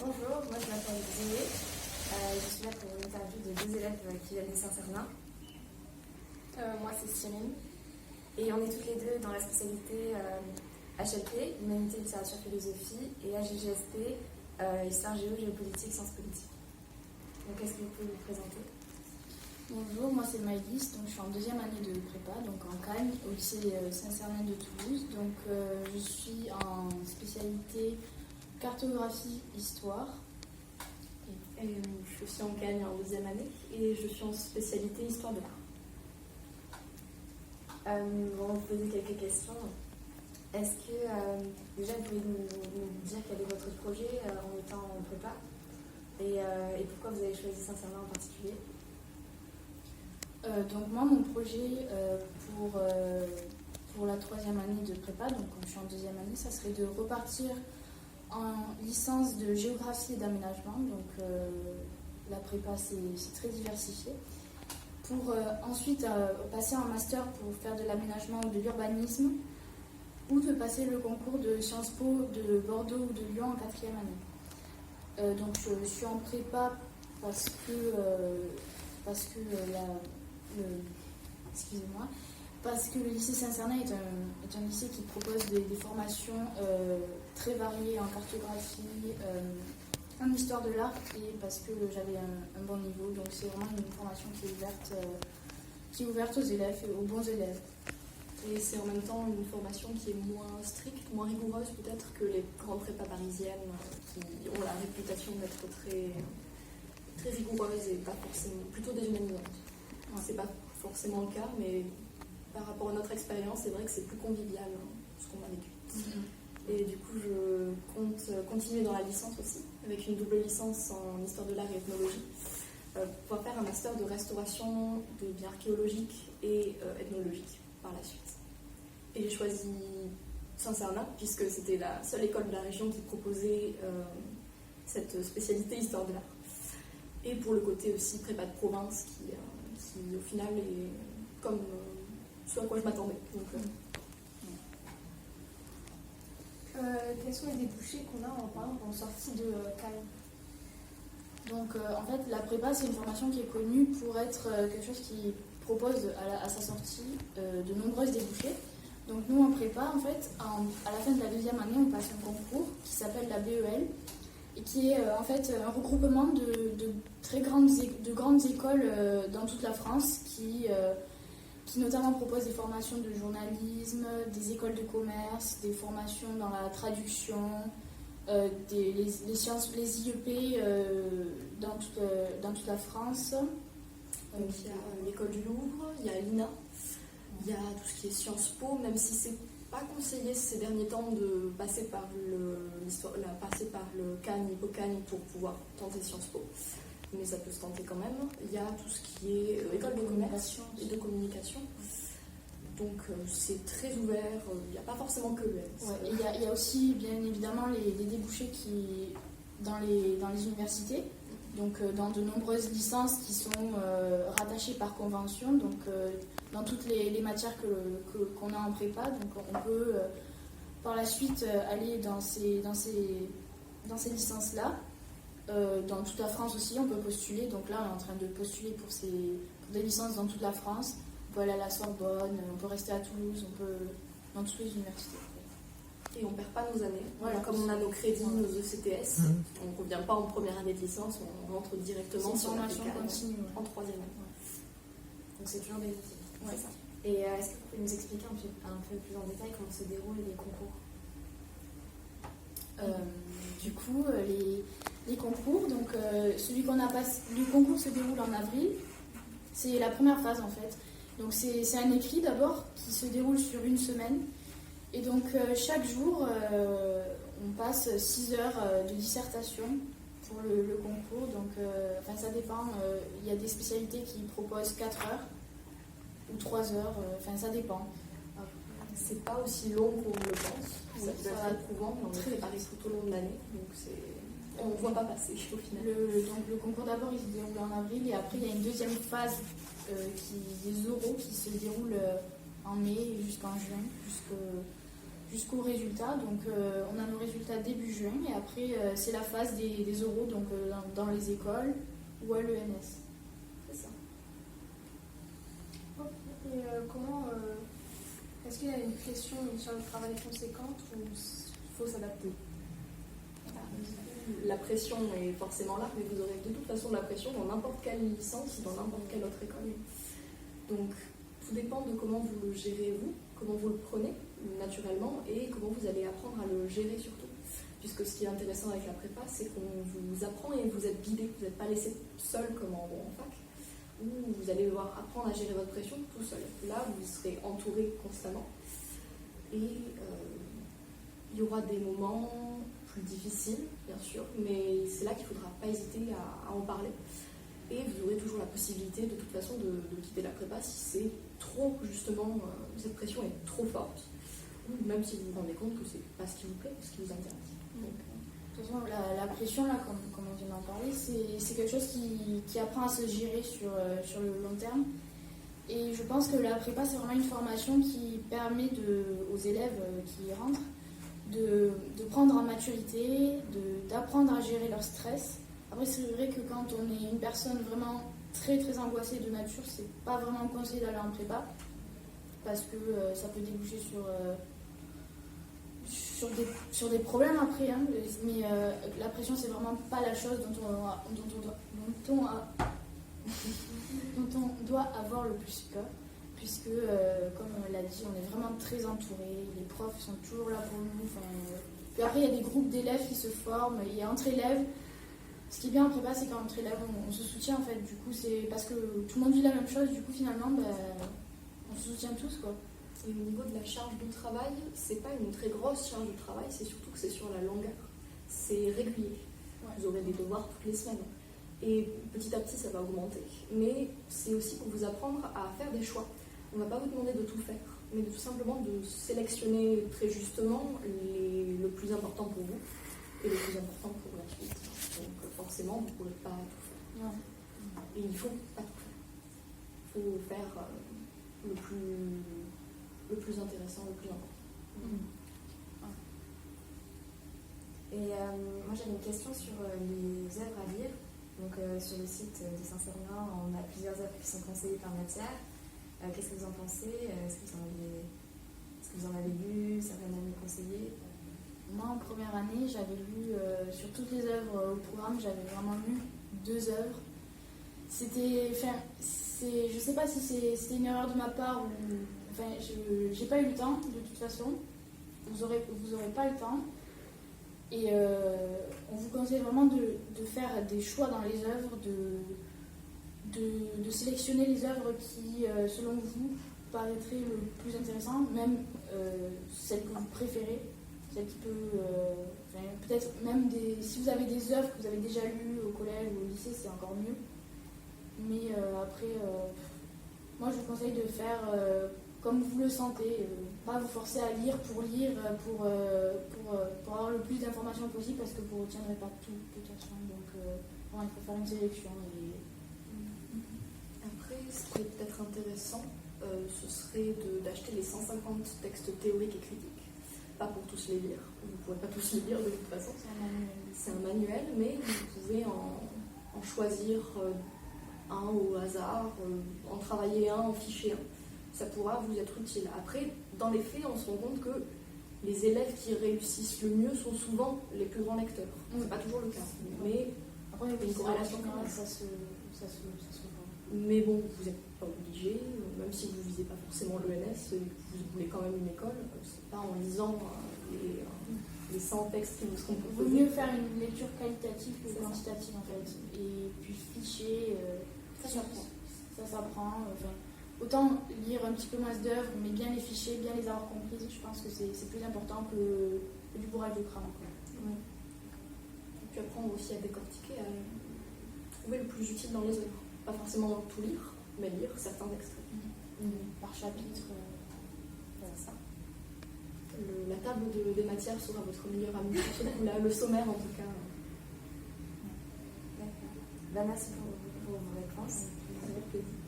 Bonjour, moi je m'appelle Zéné. Je suis là pour une interview de deux élèves qui viennent de Saint-Cernin. Moi c'est Cyrine. Et on est toutes les deux dans la spécialité HLP, Humanité, Littérature, Philosophie, et HGSP, Histoire, Géopolitique, Sciences politiques. Donc est-ce que vous pouvez vous présenter? Bonjour, moi c'est Maëlys, donc je suis en deuxième année de prépa, donc en Cagne, au lycée Saint-Cernin de Toulouse. Donc je suis en spécialité cartographie, histoire. Et je suis en Cagne en deuxième année et je suis en spécialité histoire de l'art. On va vous poser quelques questions. Est-ce que déjà vous pouvez nous dire quel est votre projet en étant en prépa et pourquoi vous avez choisi Saint-Cernin en particulier? Donc moi mon projet pour la troisième année de prépa, donc quand je suis en deuxième année, ça serait de repartir en licence de géographie et d'aménagement. Donc la prépa c'est très diversifié. Pour ensuite passer en master pour faire de l'aménagement ou de l'urbanisme, ou de passer le concours de Sciences Po de Bordeaux ou de Lyon en quatrième année. Donc je suis en prépa parce que le lycée Saint-Cernin est un lycée qui propose des formations très variées en cartographie, en histoire de l'art, et parce que j'avais un bon niveau. Donc c'est vraiment une formation qui est ouverte aux élèves, aux bons élèves. Et c'est en même temps une formation qui est moins stricte, moins rigoureuse peut-être que les grandes prépas parisiennes qui ont la réputation d'être très, très rigoureuses et pas forcément, plutôt déshumanisantes. Ouais. C'est pas forcément le cas, mais par rapport à notre expérience, c'est vrai que c'est plus convivial ce qu'on a vécu. Mm-hmm. Et du coup, je compte continuer dans la licence aussi, avec une double licence en histoire de l'art et ethnologie, pour faire un master de restauration de biens archéologiques et ethnologiques par la suite. Et j'ai choisi Saint-Cernin, puisque c'était la seule école de la région qui proposait cette spécialité histoire de l'art. Et pour le côté aussi prépa de province, qui au final est comme ce à quoi je m'attendais. Donc, quels sont les débouchés qu'on a en sortie de Cagne? Donc en fait la prépa c'est une formation qui est connue pour être quelque chose qui propose à sa sortie de nombreuses débouchés. Donc nous en prépa en fait à la fin de la deuxième année on passe un concours qui s'appelle la BEL et qui est en fait un regroupement de grandes écoles dans toute la France qui notamment proposent des formations de journalisme, des écoles de commerce, des formations dans la traduction, les sciences, les IEP dans toute la France. Donc il y a l'école du Louvre, il y a l'INA, il y a tout ce qui est Sciences Po, même si c'est pas conseillé ces derniers temps de passer par le Cagne, Hippocagne pour pouvoir tenter Sciences Po. Mais ça peut se tenter quand même. Il y a tout ce qui est école de commerce et de communication. Donc c'est très ouvert, il n'y a pas forcément que l'ES. Ouais, il y a aussi bien évidemment les débouchés dans les universités, donc dans de nombreuses licences qui sont rattachées par convention, donc dans toutes les matières qu'on a en prépa. Donc on peut par la suite aller dans ces licences-là. Dans toute la France aussi, on peut postuler. Donc là, on est en train de postuler pour des licences dans toute la France. On peut aller à la Sorbonne, on peut rester à Toulouse, on peut dans toutes les universités. Et on ne perd pas nos années. Voilà, comme on a nos crédits, nos ECTS, on ne revient pas en première année de licence, on rentre directement sur la formation continue en troisième année. Ouais. Donc c'est toujours bénéfique. Ouais. C'est ça. Et est-ce que vous pouvez nous expliquer un peu plus en détail comment se déroulent les concours? Du coup, les concours, donc celui qu'on a passé, le concours se déroule en avril. C'est la première phase en fait. Donc c'est un écrit d'abord qui se déroule sur une semaine. Et donc chaque jour, on passe 6 heures de dissertation pour le concours. Donc ça dépend. Il y a des spécialités qui proposent 4 heures ou 3 heures. Ça dépend. C'est pas aussi long qu'on le pense. Ça peut être éprouvant, mais on est préparé tout au long de l'année. Donc on ne voit pas passer au final. Donc le concours d'abord il se déroule en avril et après il y a une deuxième phase des oraux qui se déroule en mai jusqu'en juin, jusqu'aux résultats. Donc on a nos résultats début juin et après c'est la phase des oraux donc, dans les écoles ou à l'ENS. C'est ça. Ok. Et comment est-ce qu'il y a une pression, une charge de travail conséquente ou il faut s'adapter? La pression est forcément là, mais vous aurez de toute façon de la pression dans n'importe quelle licence, dans n'importe quelle autre école. Donc tout dépend de comment vous le gérez vous, comment vous le prenez naturellement et comment vous allez apprendre à le gérer surtout. Puisque ce qui est intéressant avec la prépa, c'est qu'on vous apprend et vous êtes guidé, vous n'êtes pas laissé seul comme en fac, où vous allez devoir apprendre à gérer votre pression tout seul. Là, vous serez entouré constamment et il y aura des moments plus difficiles, bien sûr, mais c'est là qu'il ne faudra pas hésiter à en parler. Et vous aurez toujours la possibilité, de toute façon, de quitter la prépa si c'est trop, justement, cette pression est trop forte, ou même si vous vous rendez compte que c'est pas ce qui vous plaît, ce qui vous intéresse. Donc, de toute façon, la pression, là, comme on vient d'en parler, c'est quelque chose qui apprend à se gérer sur le long terme. Et je pense que la prépa, c'est vraiment une formation qui permet aux élèves qui y rentrent de prendre en maturité, d'apprendre à gérer leur stress. Après, c'est vrai que quand on est une personne vraiment très très angoissée de nature, c'est pas vraiment conseillé d'aller en prépa parce que ça peut déboucher sur des problèmes après. Hein. Mais la pression, c'est vraiment pas la chose dont on doit avoir le plus peur. Puisque, comme on l'a dit, on est vraiment très entouré, les profs sont toujours là pour nous. Puis après, il y a des groupes d'élèves qui se forment, et entre élèves, ce qui est bien en prépa, c'est qu'entre élèves, on se soutient en fait. Du coup, c'est parce que tout le monde vit la même chose, du coup, finalement, on se soutient tous, quoi. Et au niveau de la charge de travail, c'est pas une très grosse charge de travail, c'est surtout que c'est sur la longueur. C'est régulier. Ouais. Vous aurez des devoirs toutes les semaines. Et petit à petit, ça va augmenter. Mais c'est aussi pour vous apprendre à faire des choix. On ne va pas vous demander de tout faire, mais de tout simplement de sélectionner très justement le plus important pour vous et le plus important pour la suite. Donc forcément, vous ne pourrez pas tout faire. Ouais. Et il ne faut pas tout faire. Il faut faire le plus intéressant, le plus important. Et moi j'avais une question sur les œuvres à lire. Donc sur le site de Saint-Cernin, on a plusieurs œuvres qui sont conseillées par matière. Qu'est-ce que vous en pensez? Est-ce que vous en avez lu? Certaines à nous conseiller? Moi, en première année, j'avais lu, sur toutes les œuvres au programme, j'avais vraiment lu 2 œuvres. Je sais pas si c'était une erreur de ma part ou... Enfin, j'ai pas eu le temps, de toute façon. Vous aurez pas le temps. Et on vous conseille vraiment de faire des choix dans les œuvres, de sélectionner les œuvres qui, selon vous, paraîtraient le plus intéressant, même celles que vous préférez, celles qui peut... peut-être même si vous avez des œuvres que vous avez déjà lues au collège ou au lycée, c'est encore mieux. Mais après, moi je vous conseille de faire comme vous le sentez, pas vous forcer à lire pour avoir le plus d'informations possible parce que vous ne retiendrez pas tout de toute façon. Donc il faut faire une sélection. Après, ce qui est peut-être intéressant, ce serait d'acheter les 150 textes théoriques et critiques. Pas pour tous les lire, vous ne pourrez pas tous les lire de toute façon. C'est un manuel, mais vous pouvez en choisir un au hasard, en travailler un, en ficher un. Ça pourra vous être utile. Après, dans les faits, on se rend compte que les élèves qui réussissent le mieux sont souvent les plus grands lecteurs. C'est pas toujours le cas. Mais après, il y a une corrélation quand même, ça se voit. Mais bon, vous n'êtes pas obligé, même si vous ne visez pas forcément l'ENS, vous voulez quand même une école, c'est pas en lisant les 100 textes qui vous seront proposés. Il vaut mieux faire une lecture qualitative que quantitative en fait. Et puis ficher, ça s'apprend. Autant lire un petit peu moins d'œuvres, mais bien les ficher, bien les avoir comprises, je pense que c'est plus important que du bourrage de crâne. Ouais. Et puis apprendre aussi à décortiquer, à trouver le plus utile dans les œuvres. Pas forcément tout lire, mais lire certains extraits. Par chapitre. Ça. La table des matières sera votre meilleur ami. Le sommaire en tout cas. D'accord. Merci pour vos réponses. Avec plaisir.